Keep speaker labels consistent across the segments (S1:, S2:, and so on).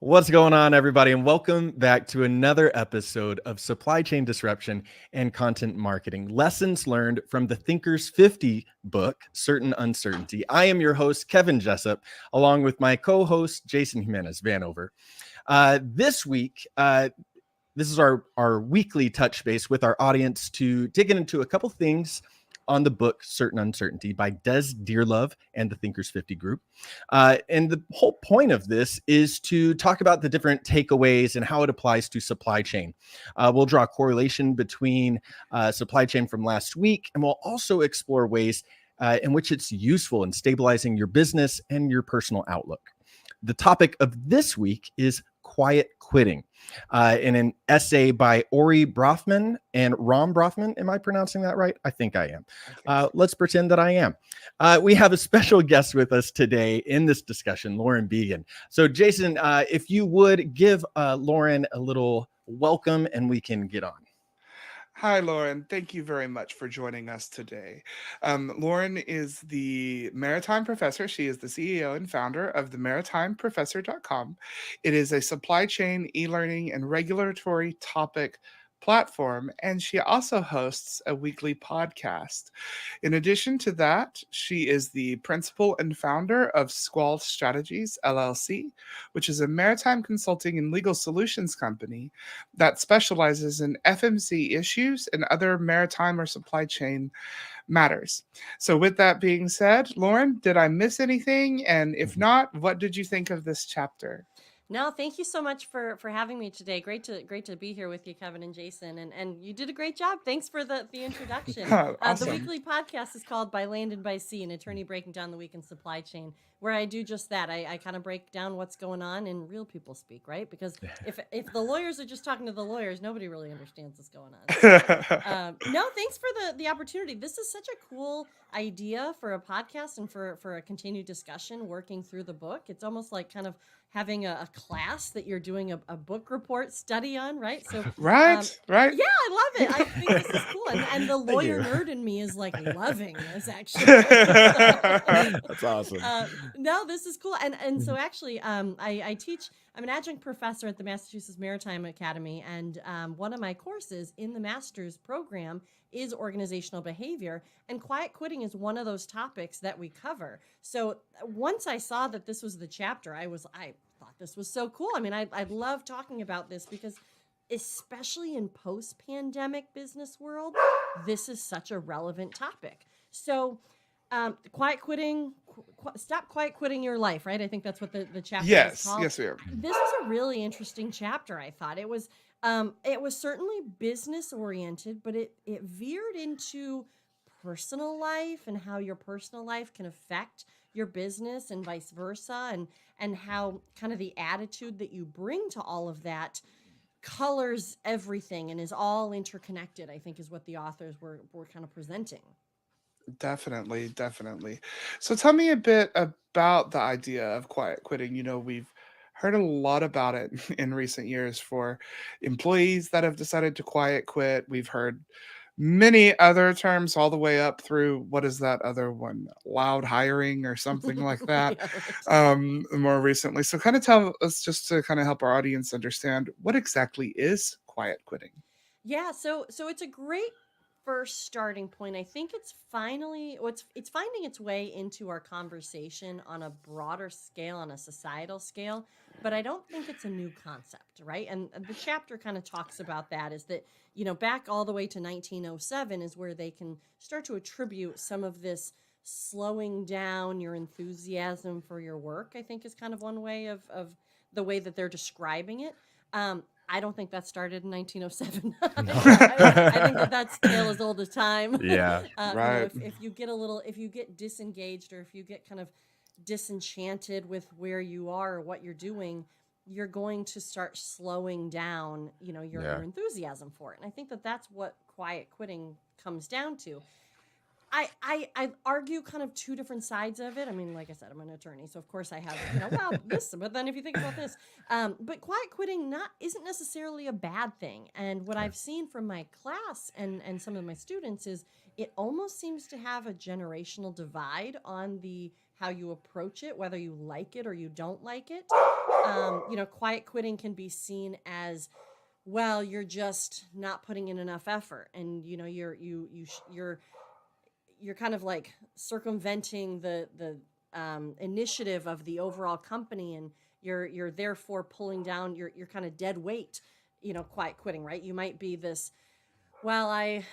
S1: What's going on, everybody? And welcome back to another episode of Supply Chain Disruption and Content Marketing Lessons Learned from the Thinkers 50 book, Certain Uncertainty. I am your host, Kevin Jessup, along with my co host, Jason Jimenez Vanover. This week, this is our weekly touch base with our audience to dig into a couple things on the book Certain Uncertainty by Des Dearlove and the Thinkers 50 group. And the whole point of this is to talk about the different takeaways and how it applies to supply chain. We'll draw a correlation between supply chain from last week, and we'll also explore ways in which it's useful in stabilizing your business and your personal outlook. The topic of this week is quiet quitting. In an essay by Ori Brofman and Rom Brofman. Am I pronouncing that right? I think I am. Let's pretend that I am. We have a special guest with us today in this discussion, Lauren Began. So Jason, if you would give Lauren a little welcome and we can get on.
S2: Hi, Lauren. Thank you very much for joining us today. Lauren is the Maritime Professor. She is the CEO and founder of the maritimeprofessor.com. It is a supply chain, e-learning, and regulatory topic platform, and she also hosts a weekly podcast. In addition to that, she is the principal and founder of Squall Strategies, LLC, which is a maritime consulting and legal solutions company that specializes in FMC issues and other maritime or supply chain matters. So, with that being said, Lauren, did I miss anything? And if not, what did you think of this chapter?
S3: No, thank you so much for having me today. Great to be here with you, Kevin and Jason, and you did a great job. Thanks for the introduction.
S2: Awesome.
S3: The weekly podcast is called By Land and by Sea, an attorney breaking down the week in supply chain, where I do just that. I kind of break down what's going on in real people speak, right? Because if the lawyers are just talking to the lawyers, nobody really understands what's going on. So, no, thanks for the opportunity. This is such a cool idea for a podcast and for a continued discussion working through the book. It's almost like kind of having a class that you're doing a book report study on, right? So
S2: right.
S3: Yeah, I love it. I think this is cool. And the lawyer nerd in me is like loving this, actually.
S1: That's awesome.
S3: No, this is cool. And so actually, I teach, I'm an adjunct professor at the Massachusetts Maritime Academy. And one of my courses in the master's program is organizational behavior. And quiet quitting is one of those topics that we cover. So once I saw that this was the chapter, I thought this was so cool. I mean, I love talking about this because especially in post-pandemic business world, this is such a relevant topic. So quiet quitting, stop quiet quitting your life, right? I think that's what the chapter is called.
S2: Yes, we are.
S3: This is a really interesting chapter, I thought. It was certainly business oriented, but it veered into personal life and how your personal life can affect your business and vice versa, and how kind of the attitude that you bring to all of that colors everything and is all interconnected, I think is what the authors were kind of presenting.
S2: Definitely. So tell me a bit about the idea of quiet quitting. We've heard a lot about it in recent years for employees that have decided to quiet quit. We've heard many other terms all the way up through what is that other one? Loud hiring or something like that.
S3: Yeah, right.
S2: More recently. So kind of tell us just to kind of help our audience understand what exactly is quiet quitting.
S3: Yeah, so it's a great first starting point. I think it's finally it's finding its way into our conversation on a broader scale, on a societal scale, but I don't think it's a new concept, right? And the chapter kind of talks about that, is that, back all the way to 1907 is where they can start to attribute some of this slowing down your enthusiasm for your work, I think is kind of one way of the way that they're describing it. I don't think that started in 1907. I think that's tale as old as time.
S1: Yeah.
S2: Right.
S3: If you get if you get disengaged, or if you get kind of disenchanted with where you are or what you're doing, you're going to start slowing down, your enthusiasm for it. And I think that's what quiet quitting comes down to. I argue kind of two different sides of it. I mean, like I said, I'm an attorney, so of course I have, this, but then if you think about this, but quiet quitting isn't necessarily a bad thing. And what I've seen from my class and some of my students is it almost seems to have a generational divide on the how you approach it, whether you like it or you don't like it. Quiet quitting can be seen as, well, you're just not putting in enough effort, and you're kind of like circumventing the initiative of the overall company, and you're therefore pulling down your kind of dead weight. Quiet quitting, right? You might be this, well, I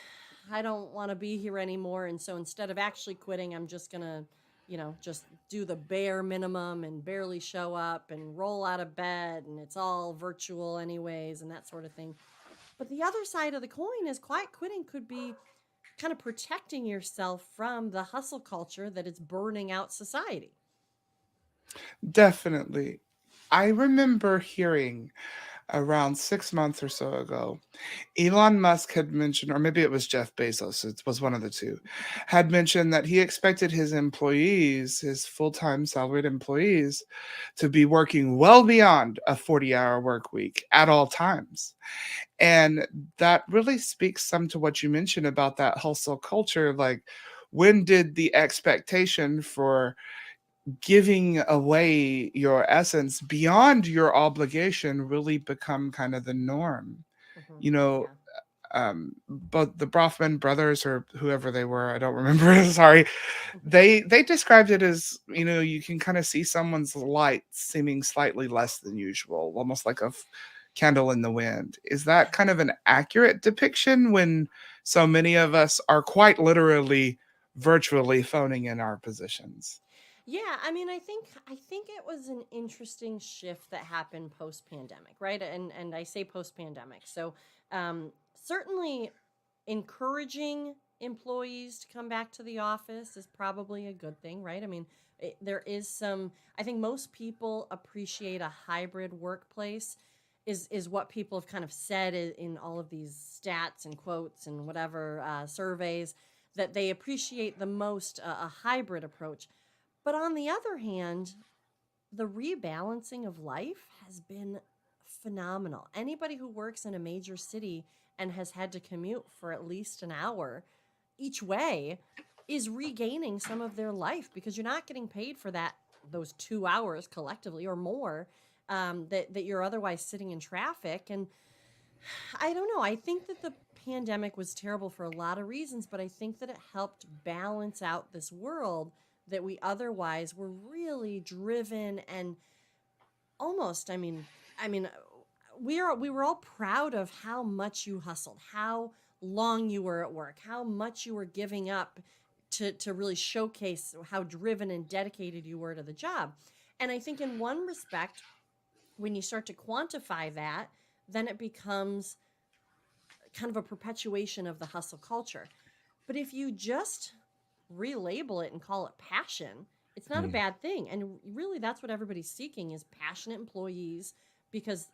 S3: don't want to be here anymore, and so instead of actually quitting, I'm just gonna just do the bare minimum and barely show up and roll out of bed, and it's all virtual anyways, and that sort of thing. But the other side of the coin is quiet quitting could be kind of protecting yourself from the hustle culture that is burning out society.
S2: Definitely. I remember hearing around 6 months or so ago, Elon Musk had mentioned, or maybe it was Jeff Bezos, it was one of the two, had mentioned that he expected his employees, his full-time salaried employees, to be working well beyond a 40-hour work week at all times. And that really speaks some to what you mentioned about that hustle culture. Like, when did the expectation for giving away your essence beyond your obligation really become kind of the norm? You know,
S3: Yeah.
S2: but the Brofman brothers, or whoever they were, I don't remember, sorry, they described it as, you can kind of see someone's light seeming slightly less than usual, almost like a candle in the wind. Is that kind of an accurate depiction when so many of us are quite literally virtually phoning in our positions?
S3: Yeah, I mean, I think it was an interesting shift that happened post pandemic, right? And I say post pandemic, so certainly encouraging employees to come back to the office is probably a good thing, right? I mean, there is some. I think most people appreciate a hybrid workplace. Is what people have kind of said in all of these stats and quotes and whatever surveys, that they appreciate the most a hybrid approach. But on the other hand, the rebalancing of life has been phenomenal. Anybody who works in a major city and has had to commute for at least an hour each way is regaining some of their life, because you're not getting paid for those 2 hours collectively or more, that you're otherwise sitting in traffic. And I don't know. I think that the pandemic was terrible for a lot of reasons, but I think that it helped balance out this world that we otherwise were really driven and almost, we were all proud of how much you hustled, how long you were at work, how much you were giving up to really showcase how driven and dedicated you were to the job. And I think in one respect, when you start to quantify that, then it becomes kind of a perpetuation of the hustle culture. But if you just relabel it and call it passion, it's not a bad thing. And really, that's what everybody's seeking, is passionate employees, because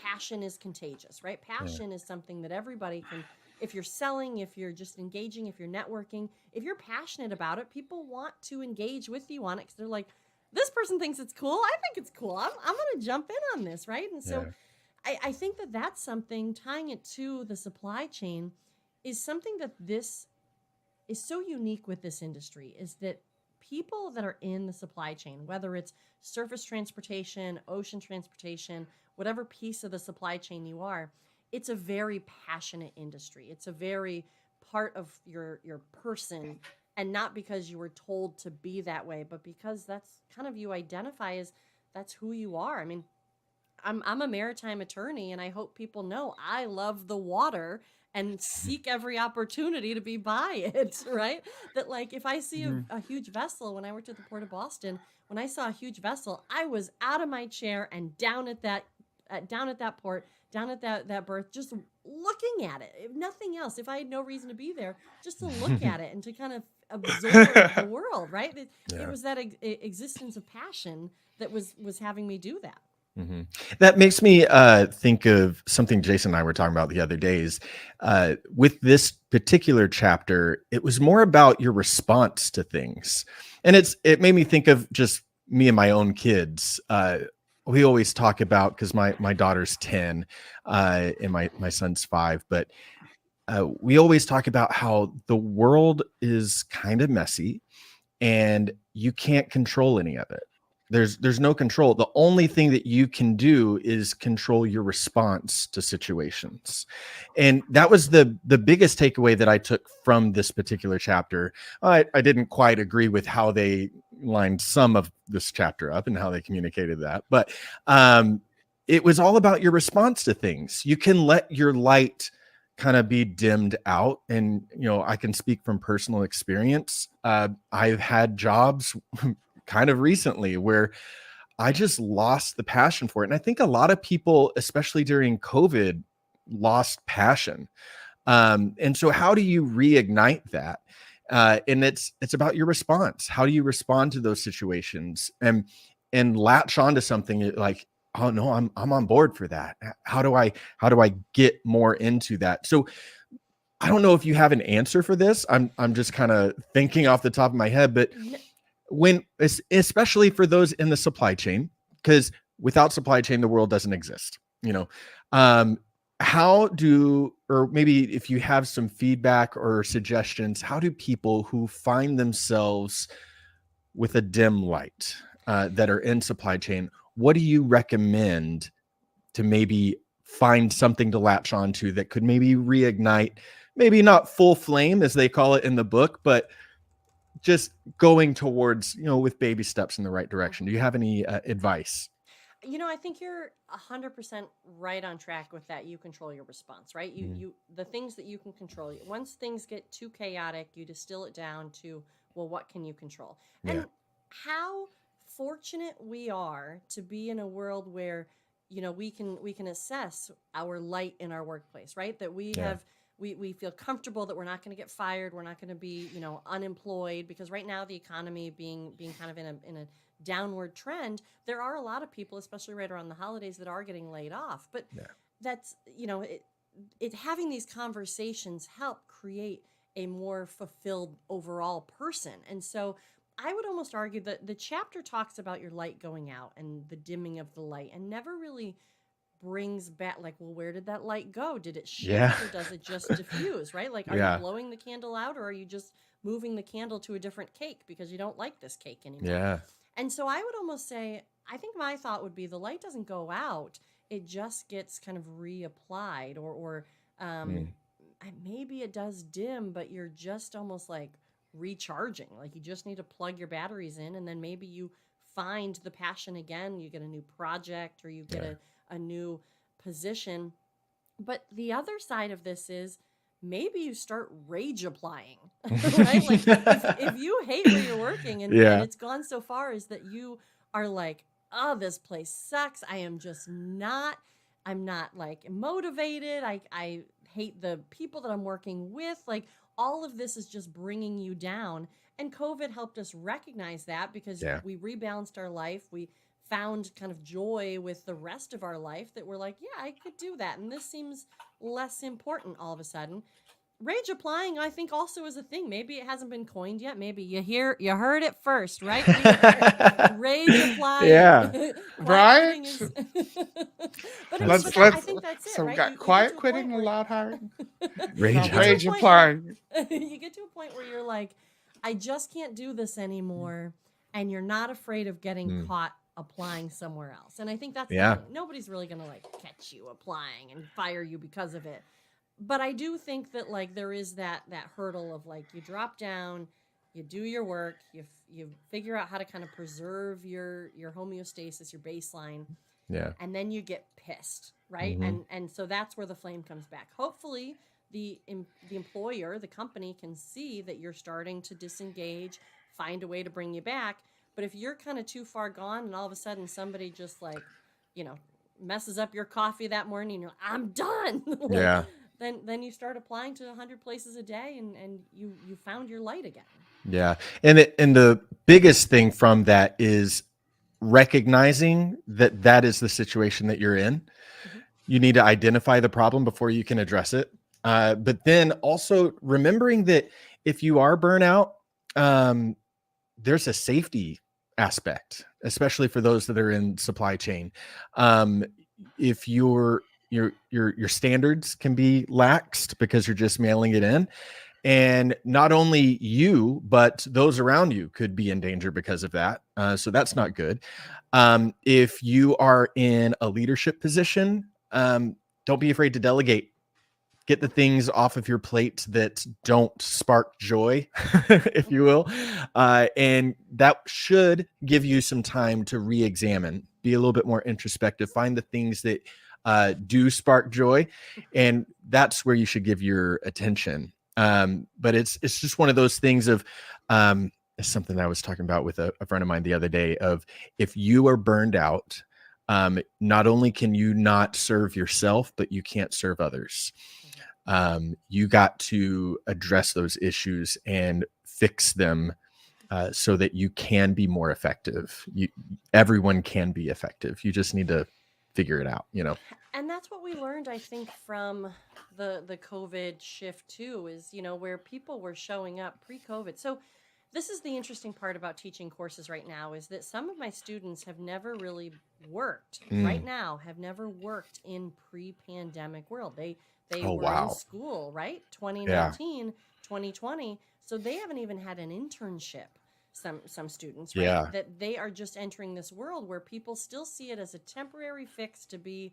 S3: passion is contagious, right? Passion is something that everybody can, if you're selling, if you're just engaging, if you're networking, if you're passionate about it, people want to engage with you on it, because they're like, this person thinks it's cool. I think it's cool. I'm going to jump in on this, right? And so I think that that's something, tying it to the supply chain, is something that this is so unique with this industry, is that people that are in the supply chain, whether it's surface transportation, ocean transportation, whatever piece of the supply chain you are, it's a very passionate industry. It's a very part of your person, and not because you were told to be that way, but because that's kind of, you identify as, that's who you are. I mean, I'm a maritime attorney, and I hope people know I love the water and seek every opportunity to be by it, right? That, like, if I see a huge vessel, when I worked at the Port of Boston, when I saw a huge vessel, I was out of my chair and down at that port, down at that berth, just looking at it. If nothing else, if I had no reason to be there, just to look at it and to kind of absorb the world, right? It was that existence of passion that was having me do that.
S1: That makes me think of something Jason and I were talking about the other days. With this particular chapter, it was more about your response to things. And it made me think of just me and my own kids. We always talk about, because my daughter's 10 and my son's 5, but we always talk about how the world is kind of messy, and you can't control any of it. There's no control. The only thing that you can do is control your response to situations. And that was the biggest takeaway that I took from this particular chapter. I didn't quite agree with how they lined some of this chapter up and how they communicated that, but it was all about your response to things. You can let your light kind of be dimmed out. And, I can speak from personal experience. I've had jobs kind of recently where I just lost the passion for it. And I think a lot of people, especially during COVID, lost passion. And so how do you reignite that? And it's about your response. How do you respond to those situations and latch onto something like, oh no, I'm on board for that. How do I get more into that? So I don't know if you have an answer for this. I'm just kind of thinking off the top of my head, but especially for those in the supply chain, because without supply chain, the world doesn't exist, or maybe if you have some feedback or suggestions, how do people who find themselves with a dim light that are in supply chain, what do you recommend to maybe find something to latch onto that could maybe reignite, maybe not full flame as they call it in the book, but just going towards, with baby steps in the right direction? Do you have any advice?
S3: I think you're 100% right on track with that. You control your response, right? The things that you can control. Once things get too chaotic, you distill it down to, well, what can you control?
S1: Yeah.
S3: And how fortunate we are to be in a world where, we can assess our light in our workplace, right? That we have. We feel comfortable that we're not going to get fired. We're not going to be, unemployed, because right now the economy being kind of in a downward trend, there are a lot of people, especially right around the holidays, that are getting laid off. But that's, having these conversations help create a more fulfilled overall person. And so I would almost argue that the chapter talks about your light going out and the dimming of the light, and never really brings back, like, well, where did that light go? Did it shift or does it just diffuse, right? Like, are you blowing the candle out, or are you just moving the candle to a different cake because you don't like this cake anymore?
S1: Yeah.
S3: And so I would almost say, I think my thought would be the light doesn't go out. It just gets kind of reapplied, or maybe it does dim, but you're just almost like recharging. Like, you just need to plug your batteries in, and then maybe you find the passion again. You get a new project, or you get a new position. But the other side of this is maybe you start rage applying, right? Like, if you hate where you're working and it's gone so far as that you are like, oh, this place sucks. I'm not like motivated. I hate the people that I'm working with. Like, all of this is just bringing you down. And COVID helped us recognize that, because we rebalanced our life. We found kind of joy with the rest of our life, that we're like, yeah, I could do that. And this seems less important all of a sudden. Rage applying, I think, also is a thing. Maybe it hasn't been coined yet. Maybe you heard it first, right? Rage applying.
S2: Yeah. Right?
S3: But
S2: I think that's it. So we got quiet quitting and loud hiring. Rage applying.
S3: You get to a point where you're like, I just can't do this anymore. And you're not afraid of getting caught applying somewhere else. And I think that's the thing. Nobody's really going to like catch you applying and fire you because of it. But I do think that, like, there is that hurdle of, like, you drop down, you do your work, you figure out how to kind of preserve your homeostasis, your baseline.
S1: Yeah.
S3: And then you get pissed, right?
S1: Mm-hmm.
S3: And so that's where the flame comes back. Hopefully the employer, the company, can see that you're starting to disengage, find a way to bring you back. But if you're kind of too far gone, and all of a sudden somebody just, like, messes up your coffee that morning, and you're like, I'm done.
S1: Yeah.
S3: Then you start applying to 100 places a day, and you found your light again.
S1: Yeah. And the biggest thing from that is recognizing that is the situation that you're in. Mm-hmm. You need to identify the problem before you can address it. But then also remembering that if you are burnout, there's a safety aspect, especially for those that are in supply chain. If your standards can be laxed because you're just mailing it in, And not only you, but those around you could be in danger because of that. So that's not good. If you are in a leadership position, don't be afraid to delegate. Get the things off of your plate that don't spark joy, if you will. And that should give you some time to re-examine, be a little bit more introspective, find the things that do spark joy. And that's where you should give your attention. But it's just one of those things of it's something that I was talking about with a friend of mine the other day of if you are burned out, not only can you not serve yourself, but you can't serve others. You got to address those issues and fix them so that you can be more effective. Everyone can be effective. You just need to figure it out,
S3: And that's what we learned, I think, from the COVID shift too, is, where people were showing up pre-COVID. So this is the interesting part about teaching courses right now, is that some of my students have never really worked right now, have never worked in pre-pandemic world. They
S1: Oh,
S3: were in
S1: wow.
S3: school, right?
S1: Yeah.
S3: 2019, 2020. So they haven't even had an internship. Some students, right?
S1: Yeah.
S3: That they are just entering this world where people still see it as a temporary fix to be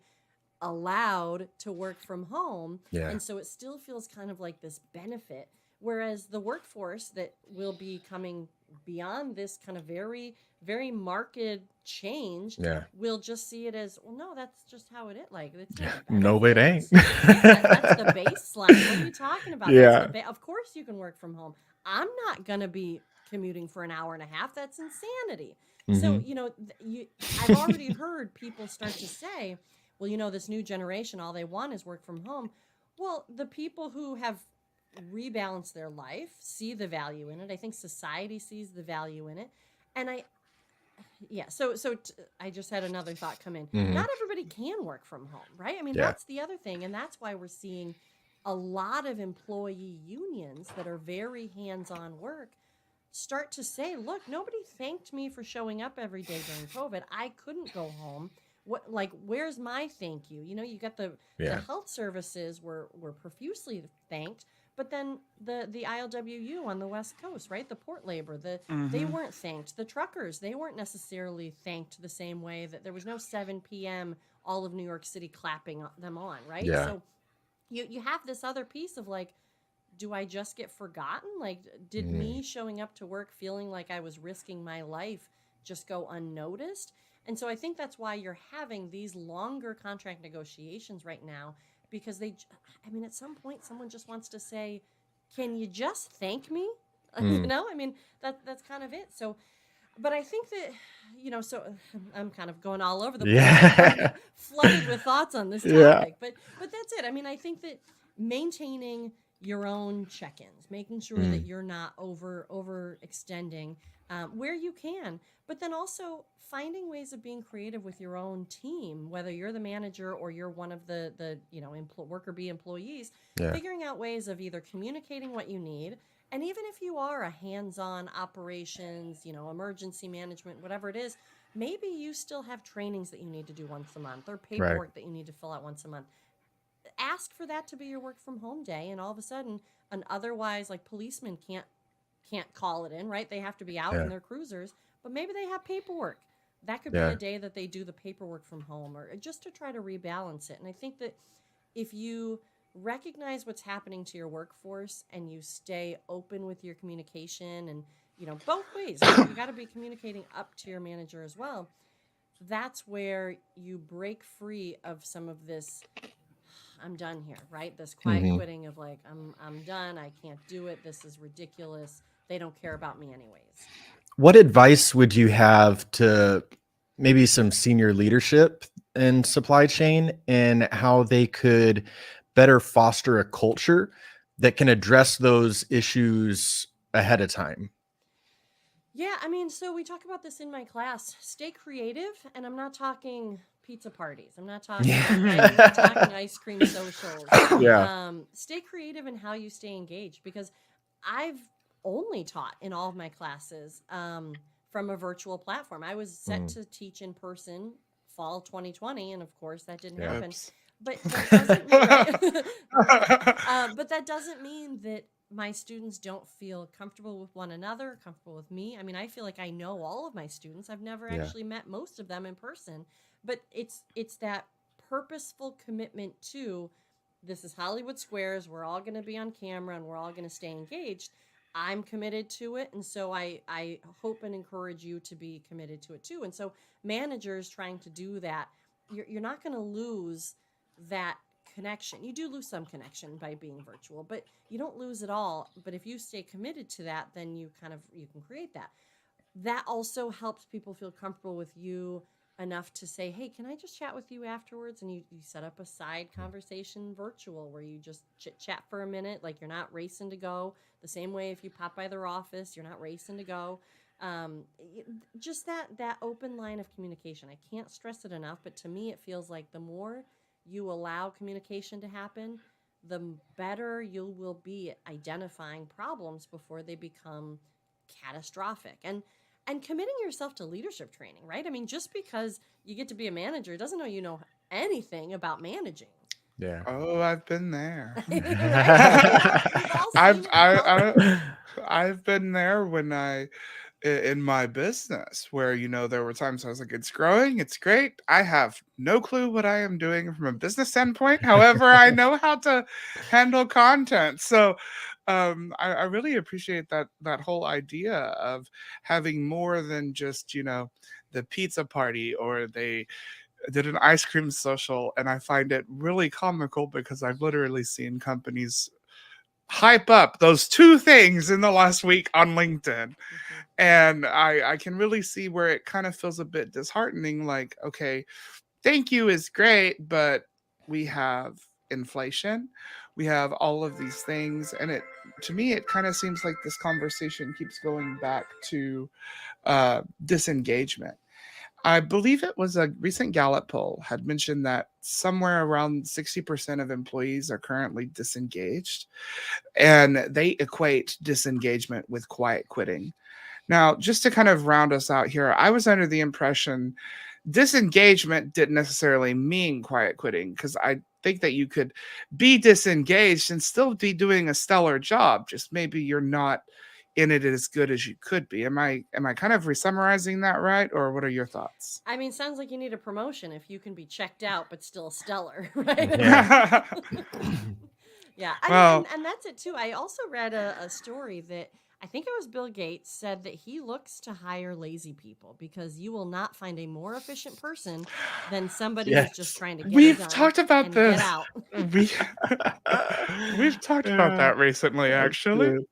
S3: allowed to work from home.
S1: Yeah.
S3: And so it still feels kind of like this benefit. Whereas the workforce that will be coming beyond this kind of very, very marked change
S1: Yeah.
S3: will just see it as, well, no, that's just how it is. Like, it's
S1: Yeah.
S3: not a
S1: No, it ain't.
S3: benefit. That's the baseline. What are you talking about?
S1: Yeah.
S3: Of course you can work from home. I'm not going to be commuting for an hour and a half. That's insanity. So, I've already heard people start to say, well, this new generation, all they want is work from home. Well, the people who have rebalanced their life see the value in it. I think society sees the value in it. And I just had another thought come in. Not everybody can work from home, right? I mean,
S1: Yeah.
S3: that's the other thing. And that's why we're seeing a lot of employee unions that are very hands-on work start to say, look, nobody thanked me for showing up every day during COVID. I couldn't go home. Where's my thank you? You got the health services were profusely thanked, but then the ILWU on the West Coast, right? The port labor, they weren't thanked. The truckers, they weren't necessarily thanked the same way. That there was no 7 p.m. all of New York City clapping them on, right?
S1: Yeah.
S3: So you have this other piece of like, do I just get forgotten? Like, did me showing up to work feeling like I was risking my life just go unnoticed? And so I think that's why you're having these longer contract negotiations right now, because at some point someone just wants to say, can you just thank me? That's kind of it. So, but I think that, so I'm kind of going all over the place.
S1: Yeah.
S3: Flooded with thoughts on this topic,
S1: Yeah.
S3: but that's it. I think that maintaining your own check-ins, making sure that you're not overextending where you can, but then also finding ways of being creative with your own team, whether you're the manager or you're one of the worker bee employees, figuring out ways of either communicating what you need. And even if you are a hands-on operations, emergency management, whatever it is, maybe you still have trainings that you need to do once a month or paperwork that you need to fill out once a month. Ask for that to be your work from home day, and all of a sudden an otherwise like policemen can't call it in, right? They have to be out in their cruisers, but maybe they have paperwork. That could be a day that they do the paperwork from home, or just to try to rebalance it. And I think that if you recognize what's happening to your workforce and you stay open with your communication, and both ways, you got to be communicating up to your manager as well. That's where you break free of some of this I'm done here, right? This quiet quitting of like, I'm done. I can't do it. This is ridiculous. They don't care about me anyways.
S1: What advice would you have to maybe some senior leadership in supply chain and how they could better foster a culture that can address those issues ahead of time?
S3: Yeah, so we talk about this in my class. Stay creative, and I'm not talking pizza parties. I'm not talking ice cream socials. Stay creative in how you stay engaged, because I've only taught in all of my classes from a virtual platform. I was set to teach in person fall 2020, and of course that didn't happen. But that doesn't mean, but that doesn't mean that my students don't feel comfortable with one another, comfortable with me. I mean, I feel like I know all of my students. I've never
S1: Yeah.
S3: actually met most of them in person, but it's that purposeful commitment to, this is Hollywood Squares. We're all going to be on camera and we're all going to stay engaged. I'm committed to it. And so I hope and encourage you to be committed to it too. And so managers trying to do that, you're not going to lose that connection. You do lose some connection by being virtual, but you don't lose it all. But if you stay committed to that, then you can create that. That also helps people feel comfortable with you enough to say, hey, can I just chat with you afterwards? And you set up a side conversation virtual where you just chit chat for a minute. Like, you're not racing to go. The same way if you pop by their office, you're not racing to go. Just that open line of communication. I can't stress it enough, but to me, it feels like the more you allow communication to happen, the better you will be at identifying problems before they become catastrophic. And committing yourself to leadership training, right? I mean, just because you get to be a manager doesn't mean you know anything about managing.
S1: Yeah.
S2: Oh, I've been there.
S3: Right? We've all
S2: I've
S3: seen it come.
S2: I've been there when in my business where there were times I was like, it's growing, it's great. I have no clue what I am doing from a business standpoint. However, I know how to handle content. So I really appreciate that whole idea of having more than just the pizza party, or they did an ice cream social. And I find it really comical because I've literally seen companies hype up those two things in the last week on LinkedIn. And I can really see where it kind of feels a bit disheartening. Like, okay, thank you is great, but we have inflation, we have all of these things, and to me it kind of seems like this conversation keeps going back to disengagement. I believe it was a recent Gallup poll had mentioned that somewhere around 60% of employees are currently disengaged, and they equate disengagement with quiet quitting. Now, just to kind of round us out here, I was under the impression disengagement didn't necessarily mean quiet quitting, because I think that you could be disengaged and still be doing a stellar job. Just maybe you're not in it as good as you could be. Am I kind of resummarizing that right, or what are your thoughts?
S3: I mean, sounds like you need a promotion if you can be checked out but still stellar, right?
S1: Yeah.
S3: Yeah.
S2: Well,
S3: And that's it too. I also read a story that I think it was Bill Gates said that he looks to hire lazy people because you will not find a more efficient person than somebody who's just
S1: Yes.
S3: trying to get it
S2: we've
S3: done
S2: talked about
S3: and get
S2: this.
S3: out.
S2: We we've talked about
S1: Yeah,
S2: that recently,
S1: that's
S2: actually.
S1: good.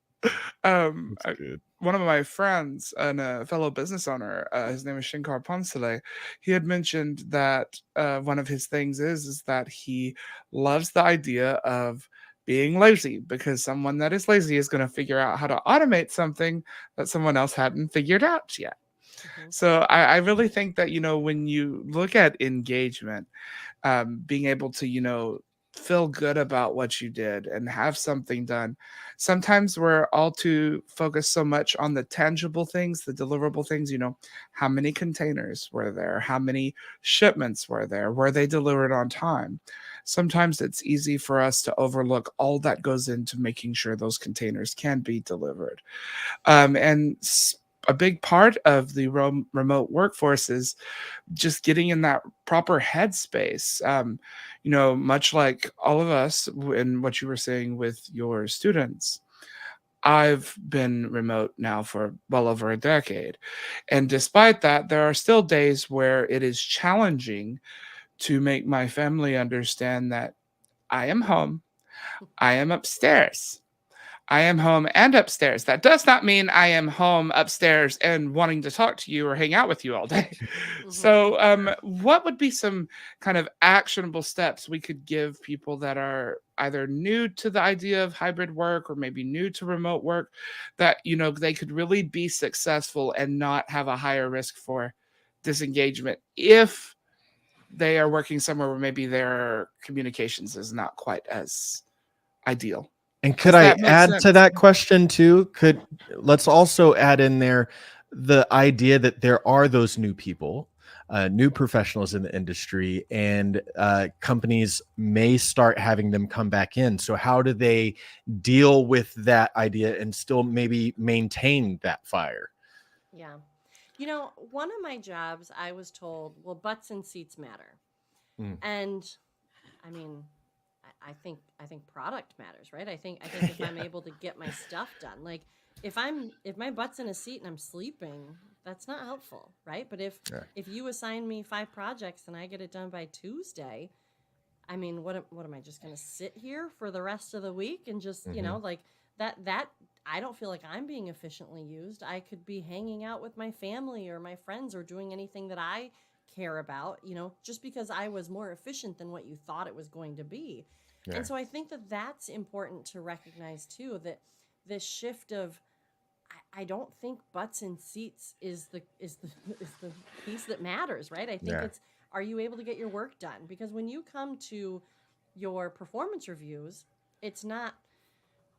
S2: Um,
S1: That's good.
S2: one of my friends and a fellow business owner, his name is Shinkar Ponsale. He had mentioned that one of his things is that he loves the idea of being lazy, because someone that is lazy is going to figure out how to automate something that someone else hadn't figured out yet.
S3: Mhm.
S2: So I really think that when you look at engagement, being able to feel good about what you did and have something done. Sometimes we're all too focused so much on the tangible things, the deliverable things, how many containers were there, how many shipments were they delivered on time. Sometimes it's easy for us to overlook all that goes into making sure those containers can be delivered. And a big part of the remote workforce is just getting in that proper headspace. Much like all of us, and what you were saying with your students, I've been remote now for well over a decade. And despite that, there are still days where it is challenging to make my family understand that I am home, I am upstairs. I am home and upstairs. That does not mean I am home upstairs and wanting to talk to you or hang out with you all day.
S3: Mhm.
S2: So, what would be some kind of actionable steps we could give people that are either new to the idea of hybrid work or maybe new to remote work, that they could really be successful and not have a higher risk for disengagement if they are working somewhere where maybe their communications is not quite as ideal?
S1: And could
S2: Does
S1: I
S2: that make
S1: add to
S2: sense?
S1: that question too? Let's also add in there the idea that there are those new people. new professionals in the industry, and companies may start having them come back in. So how do they deal with that idea and still maybe maintain that fire?
S3: Yeah. You know, one of my jobs, I was told, well, butts and seats matter.
S1: Mm.
S3: And I mean, I think product matters, right? I think if I'm
S1: Yeah.
S3: able to get my stuff done, like if my butt's in a seat and I'm sleeping, that's not helpful, right? But
S1: Yeah.
S3: if you assign me 5 projects and I get it done by Tuesday, I mean, what am I just going to sit here for the rest of the week and just,
S1: Mhm.
S3: like that I don't feel like I'm being efficiently used. I could be hanging out with my family or my friends or doing anything that I care about, just because I was more efficient than what you thought it was going to be.
S1: Yeah.
S3: And so I think that that's important to recognize too, that this shift of I don't think butts and seats is the piece that matters, right? I think
S1: Yeah.
S3: it's, are you able to get your work done? Because when you come to your performance reviews, it's not,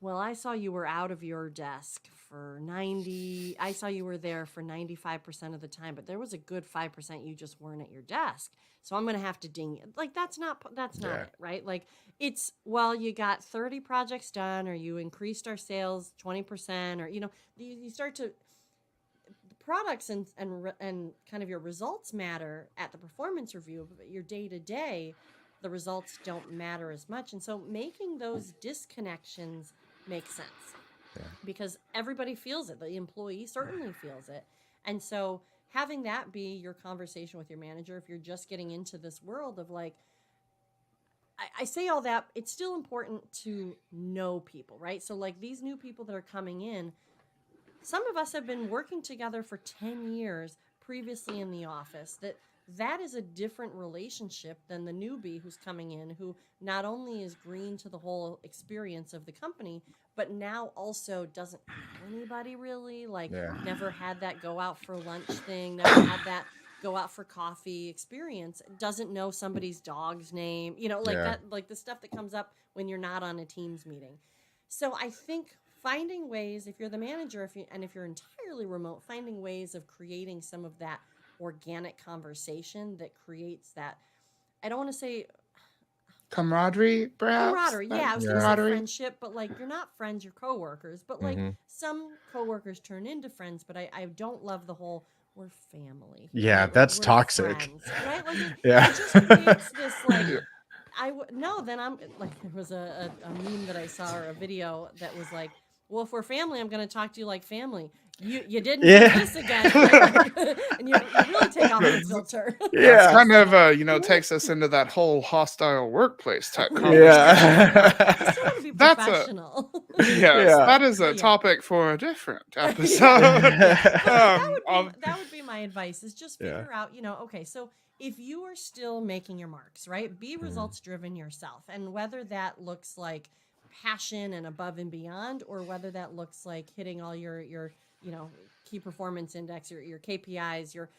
S3: well, I saw you were out of your desk for 90. I saw you were there for 95% of the time, but there was a good 5% you just weren't at your desk. So I'm going to have to ding you. Like that's not
S1: Yeah.
S3: it, right? Like it's, well, you got 30 projects done, or you increased our sales 20%, or you start to, the products and kind of your results matter at the performance review, but your day to day, the results don't matter as much. And so making those disconnections makes sense
S1: Yeah.
S3: because everybody feels it. The employee certainly feels it. And so having that be your conversation with your manager, if you're just getting into this world of like, I say all that, it's still important to know people, right? So like these new people that are coming in, some of us have been working together for 10 years previously in the office. That is a different relationship than the newbie who's coming in, who not only is green to the whole experience of the company, but now also doesn't know anybody really, like
S1: Yeah.
S3: never had that go out for lunch thing, never had that go out for coffee experience, doesn't know somebody's dog's name, like
S1: Yeah.
S3: that, like the stuff that comes up when you're not on a Teams meeting. So I think finding ways, if you're the manager, if you're entirely remote, finding ways of creating some of that organic conversation that creates that, I don't want to say
S2: Camaraderie, perhaps?
S3: camaraderie.
S2: That
S3: Yeah, I was going to
S1: Yeah.
S3: say
S2: camaraderie?
S3: friendship, but like you're not friends, you're coworkers. But like
S1: Mhm.
S3: some coworkers turn into friends, but I don't love the whole we're family.
S1: Yeah,
S3: Right? Like
S1: that's
S3: we're
S1: toxic.
S3: friends, right? Like
S1: Yeah.
S3: it just creates this like
S2: Yeah.
S3: no, then I'm like, there was a meme that I saw, or a video that was like, well, if we're family, I'm going to talk to you like family. You didn't do
S1: Yeah.
S3: this again, right? Like, and you really take off the
S2: That's
S3: filter.
S2: that's
S1: Yeah.
S2: kind of
S3: So,
S2: takes us into that whole hostile workplace type
S3: yeah,
S2: conversation.
S3: you still
S1: Yeah.
S3: want to be
S2: That's a
S3: professional.
S2: yes,
S1: Yeah.
S2: that is
S3: So
S2: a
S3: yeah,
S2: topic for a different
S3: yeah,
S2: episode.
S3: yeah. But
S2: Of
S3: that would be my advice, is just
S1: Yeah.
S3: figure out, okay, so if you are still making your marks, right? Be
S1: Mhm.
S3: results driven yourself. And whether that looks like passion and above and beyond, or whether that looks like hitting all your key performance index, your KPIs, your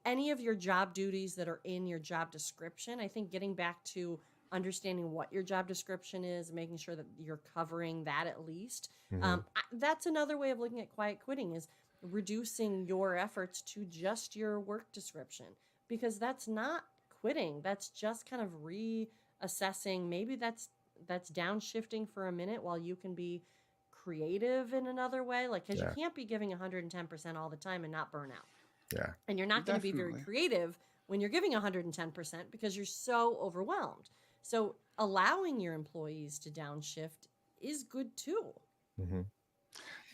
S3: any of your job duties that are in your job description. I think getting back to understanding what your job description is, making sure that you're covering that at least.
S1: Mhm.
S3: That's another way of looking at quiet quitting, is reducing your efforts to just your work description, because that's not quitting. That's just kind of reassessing. Maybe that's downshifting for a minute while you can be creative in another way, like, because you
S1: Yeah.
S3: can't be giving 110% all the time and not burn out.
S1: Yeah.
S3: And you're not going to be very
S2: definitely.
S3: creative when you're giving 110% because you're so overwhelmed. So allowing your employees to downshift is good too.
S1: Mhm.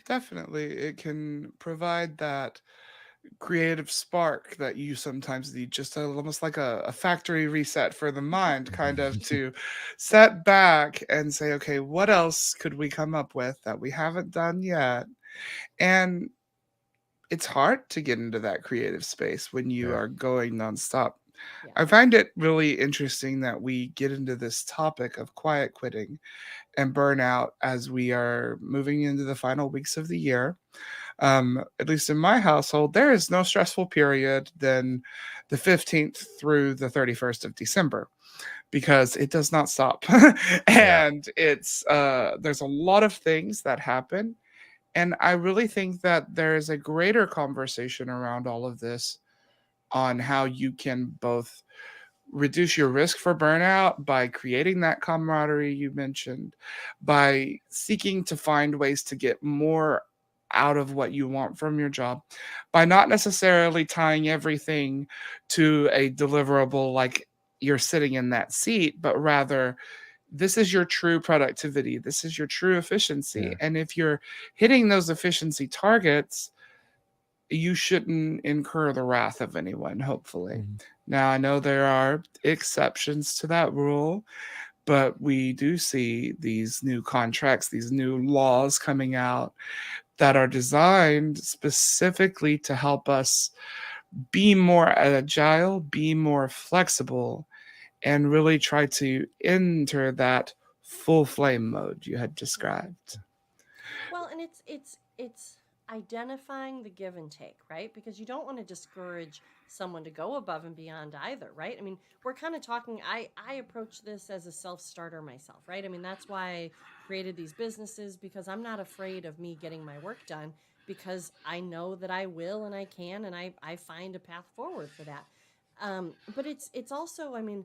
S2: Definitely, it can provide that creative spark that you sometimes need, just almost like a factory reset for the mind, kind of to set back and say, okay, what else could we come up with that we haven't done yet? And it's hard to get into that creative space when you
S1: Yeah.
S2: are going nonstop.
S3: Yeah.
S2: I find it really interesting that we get into this topic of quiet quitting and burnout as we are moving into the final weeks of the year. At least in my household, there is no stressful period than the 15th through the 31st of December, because it does not stop.
S1: Yeah.
S2: And it's there's a lot of things that happen. And I really think that there is a greater conversation around all of this on how you can both reduce your risk for burnout by creating that camaraderie you mentioned, by seeking to find ways to get more out of what you want from your job, by not necessarily tying everything to a deliverable like you're sitting in that seat, but rather this is your true productivity, this is your true efficiency.
S1: Yeah.
S2: And if you're hitting those efficiency targets, you shouldn't incur the wrath of anyone, hopefully.
S1: Mhm.
S2: Now, I know there are exceptions to that rule, but we do see these new contracts, these new laws coming out that are designed specifically to help us be more agile, be more flexible, and really try to enter that full flame mode you had described.
S3: Well, and it's identifying the give and take, right? Because you don't want to discourage someone to go above and beyond either, right? I mean, we're kind of talking I approach this as a self-starter myself, right? I mean, that's why I created these businesses, because I'm not afraid of me getting my work done, because I know that I will and I can, and I find a path forward for that. But it's also, I mean,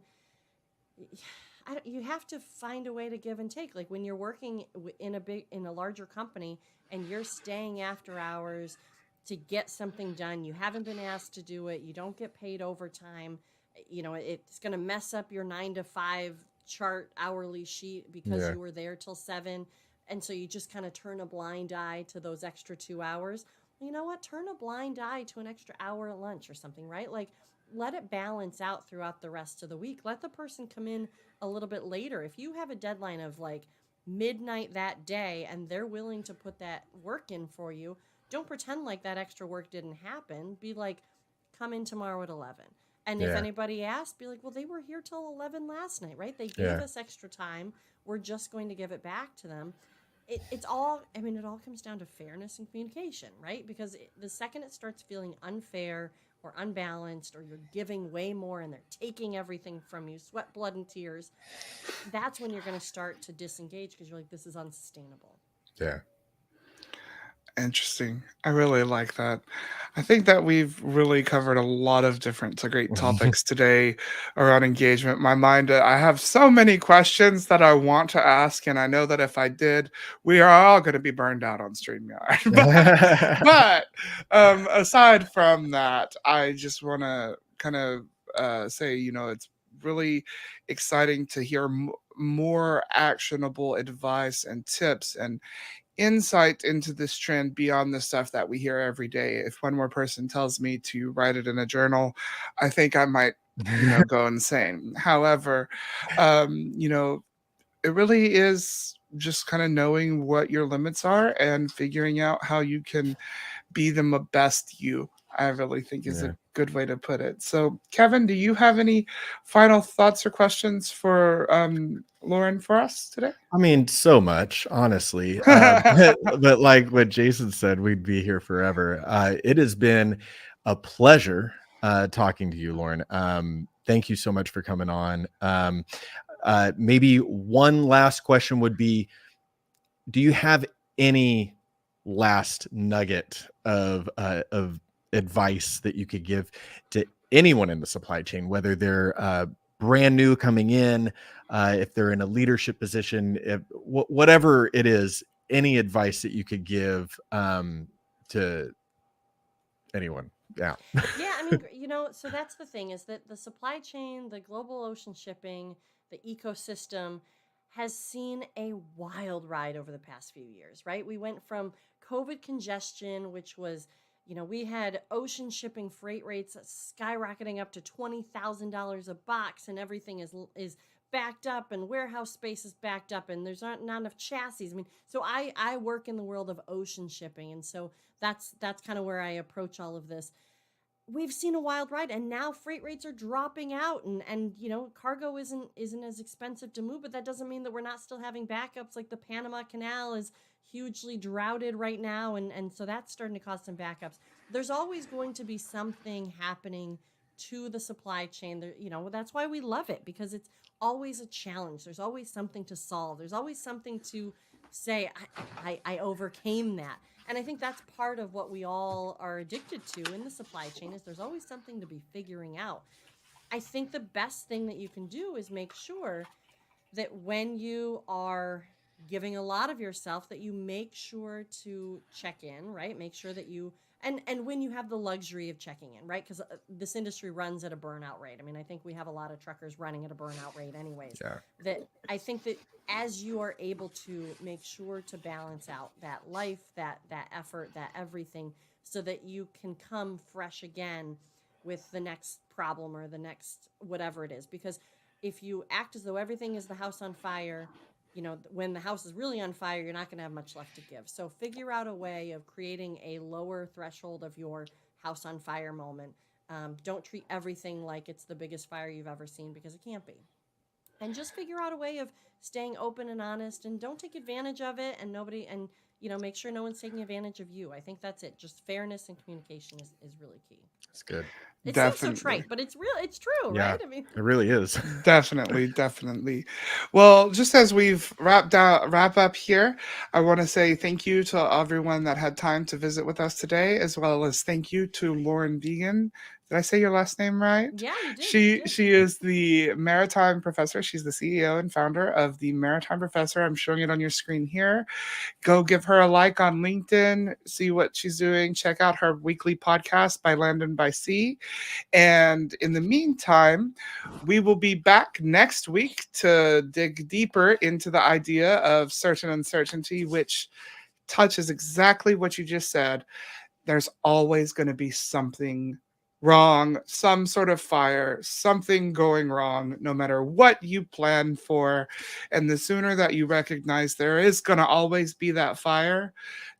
S3: you have to find a way to give and take. Like when you're working in a larger company and you're staying after hours to get something done, you haven't been asked to do it, you don't get paid overtime. It's going to mess up your 9 to 5 chart hourly sheet because
S1: Yeah.
S3: you were there till 7, and so you just kind of turn a blind eye to those extra 2 hours. You know what? Turn a blind eye to an extra hour at lunch or something, right? Like, let it balance out throughout the rest of the week. Let the person come in a little bit later. If you have a deadline of like midnight that day and they're willing to put that work in for you, don't pretend like that extra work didn't happen. Be like, come in tomorrow at 11. And if
S1: Yeah.
S3: anybody asks, be like, well, they were here till 11 last night, right? They gave
S1: Yeah.
S3: us extra time. We're just going to give it back to them. It's all, I mean, it all comes down to fairness and communication, right? Because the second it starts feeling unfair or unbalanced, or you're giving way more and they're taking everything from you, sweat, blood, and tears, that's when you're going to start to disengage, because you're like, this is unsustainable.
S1: Yeah.
S2: Interesting. I really like that. I think that we've really covered a lot of different great topics today around engagement. My mind, I have so many questions that I want to ask, and I know that if I did, we are all going to be burned out on StreamYard. But aside from that, I just want to kind of say, it's really exciting to hear more actionable advice and tips and insight into this trend beyond the stuff that we hear every day. If one more person tells me to write it in a journal, I think I might, go insane. However, it really is just kind of knowing what your limits are and figuring out how you can be the best you. I really think is
S1: Yeah.
S2: a good way to put it. So, Kevin, do you have any final thoughts or questions for Lauren for us today?
S1: I mean, so much, honestly. But like what Jason said, we'd be here forever. It has been a pleasure talking to you, Lauren. Thank you so much for coming on. Maybe one last question would be, do you have any last nugget of advice that you could give to anyone in the supply chain, whether they're brand new coming in, if they're in a leadership position, if whatever it is, any advice that you could give to anyone? Yeah.
S3: Yeah, I mean, so that's the thing, is that the supply chain, the global ocean shipping, the ecosystem has seen a wild ride over the past few years, right? We went from COVID congestion, which was, we had ocean shipping freight rates skyrocketing up to $20,000 a box, and everything is backed up, and warehouse space is backed up, and there's not enough chassis. I mean, so I work in the world of ocean shipping, and so that's kind of where I approach all of this. We've seen a wild ride, and now freight rates are dropping out, and cargo isn't as expensive to move, but that doesn't mean that we're not still having backups. Like the Panama Canal is hugely droughted right now, and so that's starting to cause some backups. There's always going to be something happening to the supply chain there. That's why we love it, because it's always a challenge. There's always something to solve. There's always something to say, I overcame that. And I think that's part of what we all are addicted to in the supply chain is there's always something to be figuring out. I think the best thing that you can do is make sure that when you are giving a lot of yourself, that you make sure to check in, right? Make sure that you and when you have the luxury of checking in, right? Because this industry runs at a burnout rate. I mean, I think we have a lot of truckers running at a burnout rate anyways.
S1: Yeah.
S3: That I think that as you are able to make sure to balance out that life, that effort, that everything, so that you can come fresh again with the next problem or the next whatever it is. Because if you act as though everything is the house on fire, when the house is really on fire, you're not going to have much left to give. So figure out a way of creating a lower threshold of your house on fire moment. Don't treat everything like it's the biggest fire you've ever seen, because it can't be. And just figure out a way of staying open and honest, and don't take advantage of it, and make sure no one's taking advantage of you. I think that's it. Just fairness and communication is really key.
S1: That's good.
S3: It sounds so
S2: Definitely.
S3: trite, but it's true,
S1: Yeah.
S3: right? I mean,
S1: It really is.
S2: Definitely. Well, just as we've wrap up here, I want to say thank you to everyone that had time to visit with us today, as well as thank you to Lauren Deegan. Did I say your last name right?
S3: yeah, you did.
S2: She is the Maritime Professor. She's the CEO and founder of the Maritime Professor. I'm showing it on your screen here. Go give her a like on LinkedIn, see what she's doing. Check out her weekly podcast, By Land and by Sea. And in the meantime, we will be back next week to dig deeper into the idea of certain uncertainty, which touches exactly what you just said. There's always going to be something wrong, some sort of fire, something going wrong, no matter what you plan for. And the sooner that you recognize there is going to always be that fire,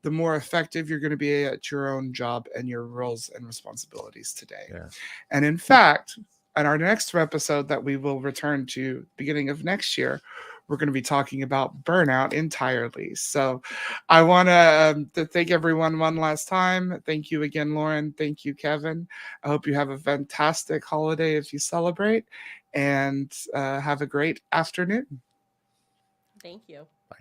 S2: the more effective you're going to be at your own job and your roles and responsibilities today.
S1: Yeah.
S2: And in fact, in our next episode that we will return to beginning of next year, we're going to be talking about burnout entirely. So I want to thank everyone one last time. Thank you again, Lauren. Thank you, Kevin. I hope you have a fantastic holiday if you celebrate, and have a great afternoon.
S3: Thank you.
S1: Bye.